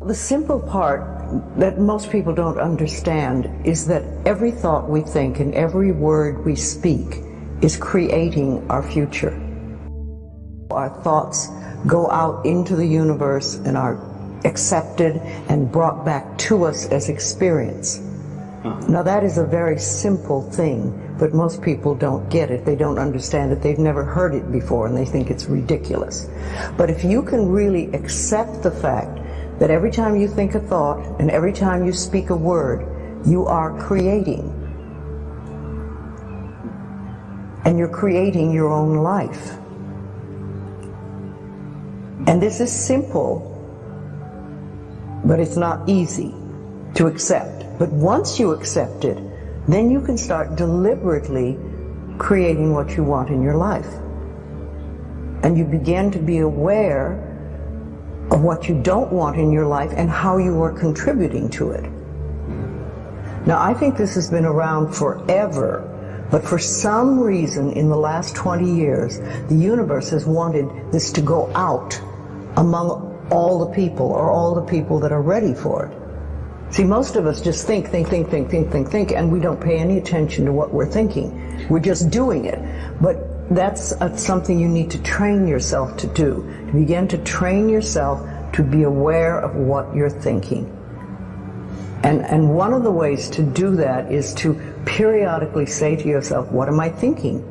The simple part that most people don't understand is that every thought we think and every word we speak is creating our future. Our thoughts go out into the universe and are accepted and brought back to us as experience. Now that is a very simple thing, but most people don't get it. They don't understand it. They've never heard it before and they think it's ridiculous. But if you can really accept the fact that every time you think a thought and every time you speak a word, you are creating. And you're creating your own life. And this is simple, but it's not easy to accept. But once you accept it, then you can start deliberately creating what you want in your life. And you begin to be aware of what you don't want in your life and how you are contributing to it. Now, I think this has been around forever, but for some reason in the last 20 years, the universe has wanted this to go out among all the people, or all the people that are ready for it. See, most of us just think, and we don't pay any attention to what we're thinking. We're just doing it. But that's something you need to train yourself to do. To begin to train yourself to be aware of what you're thinking. And one of the ways to do that is to periodically say to yourself, what am I thinking?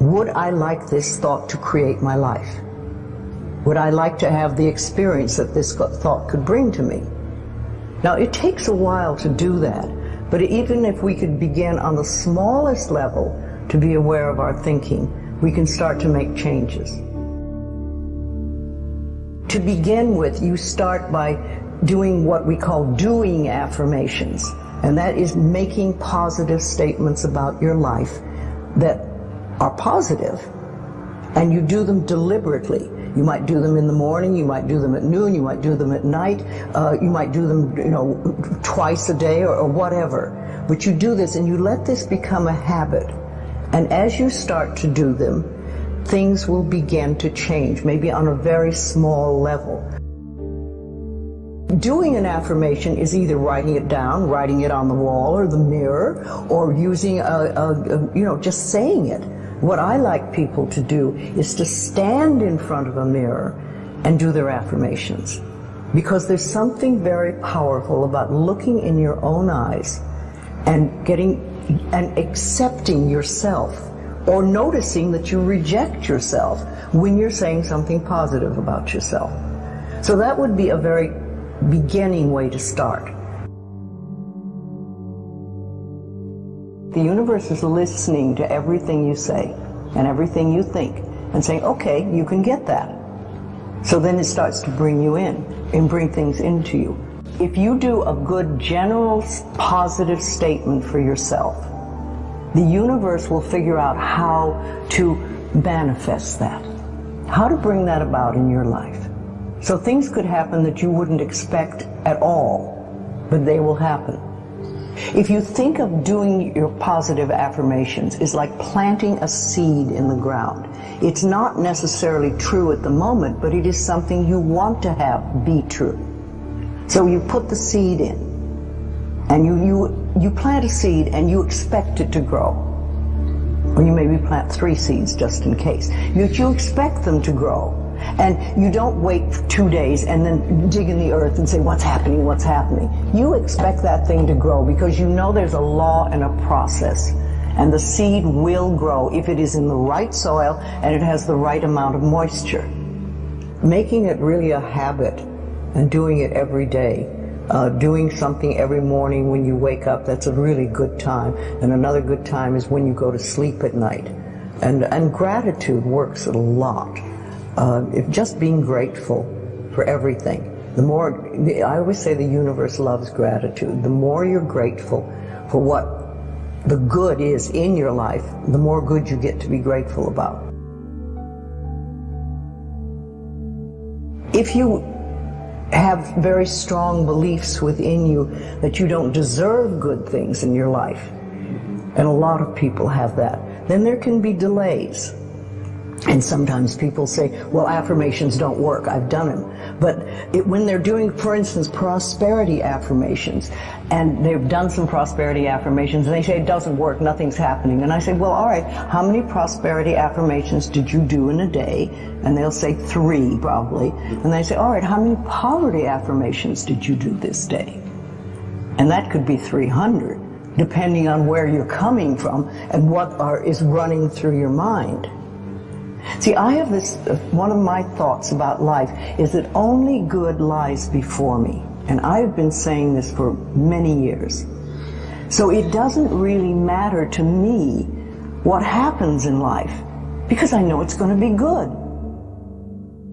Would I like this thought to create my life? Would I like to have the experience that this thought could bring to me? Now, it takes a while to do that, but even if we could begin on the smallest level to be aware of our thinking, we can start to make changes. To begin with, you start by doing what we call doing affirmations, and that is making positive statements about your life that are positive, and you do them deliberately. You might do them in the morning, you might do them at noon, you might do them at night, you might do them, twice a day or whatever. But you do this and you let this become a habit. And as you start to do them, things will begin to change, maybe on a very small level. Doing an affirmation is either writing it down, writing it on the wall or the mirror, or using just saying it. What I like people to do is to stand in front of a mirror and do their affirmations. Because there's something very powerful about looking in your own eyes and accepting yourself, or noticing that you reject yourself when you're saying something positive about yourself. So that would be a very beginning way to start. The universe is listening to everything you say and everything you think and saying, okay, you can get that. So then it starts to bring you in and bring things into you. If you do a good general positive statement for yourself, the universe will figure out how to manifest that, how to bring that about in your life. So things could happen that you wouldn't expect at all, but they will happen. If you think of doing your positive affirmations is like planting a seed in the ground. It's not necessarily true at the moment, but it is something you want to have be true. So you put the seed in, and you plant a seed and you expect it to grow. Or you maybe plant 3 seeds just in case. You expect them to grow. And you don't wait for 2 days and then dig in the earth and say, what's happening, what's happening? You expect that thing to grow because you know there's a law and a process. And the seed will grow if it is in the right soil and it has the right amount of moisture. Making it really a habit and doing it every day, doing something every morning when you wake up, that's a really good time. And another good time is when you go to sleep at night. And gratitude works a lot. Just being grateful for everything. I always say the universe loves gratitude. The more you're grateful for what the good is in your life, the more good you get to be grateful about. If you have very strong beliefs within you that you don't deserve good things in your life, and a lot of people have that, then there can be delays. And sometimes people say, well, affirmations don't work. I've done them. But when they're doing, for instance, prosperity affirmations, and they've done some prosperity affirmations, and they say it doesn't work, nothing's happening. And I say, well, all right, how many prosperity affirmations did you do in a day? And they'll say 3, probably. And they say, all right, how many poverty affirmations did you do this day? And that could be 300, depending on where you're coming from and what is running through your mind. See, I have this, one of my thoughts about life is that only good lies before me. And I've been saying this for many years. So it doesn't really matter to me what happens in life, because I know it's going to be good.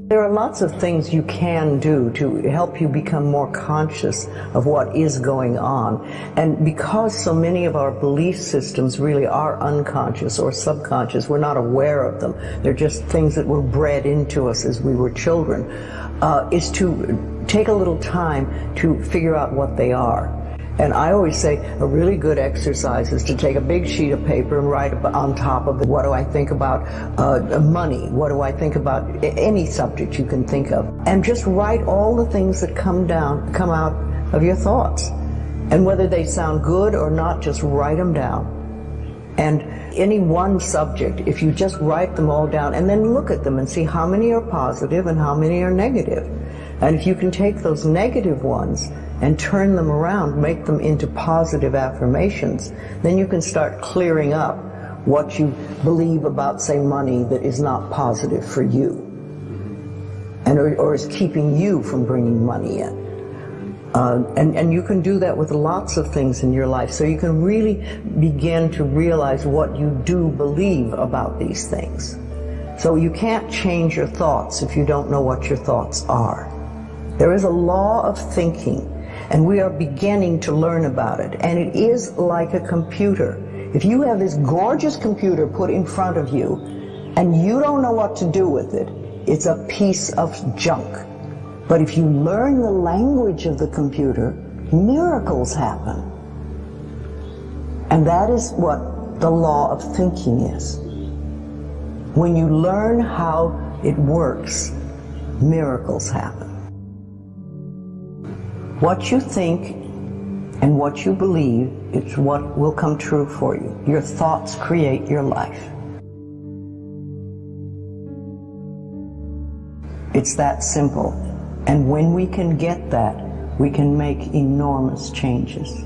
There are lots of things you can do to help you become more conscious of what is going on. And because so many of our belief systems really are unconscious or subconscious, we're not aware of them. They're just things that were bred into us as we were children, is to take a little time to figure out what they are. And I always say a really good exercise is to take a big sheet of paper and write on top of it, what do I think about money? What do I think about any subject you can think of? And just write all the things that come out of your thoughts. And whether they sound good or not, just write them down. And any one subject, if you just write them all down and then look at them and see how many are positive and how many are negative. And if you can take those negative ones and turn them around, make them into positive affirmations, then you can start clearing up what you believe about, say, money that is not positive for you, and or is keeping you from bringing money in. And you can do that with lots of things in your life, so you can really begin to realize what you do believe about these things. So you can't change your thoughts if you don't know what your thoughts are. There is a law of thinking, and we are beginning to learn about it. And it is like a computer. If you have this gorgeous computer put in front of you, and you don't know what to do with it, it's a piece of junk. But if you learn the language of the computer, miracles happen. And that is what the law of thinking is. When you learn how it works, miracles happen. What you think and what you believe is what will come true for you. Your thoughts create your life. It's that simple. And when we can get that, we can make enormous changes.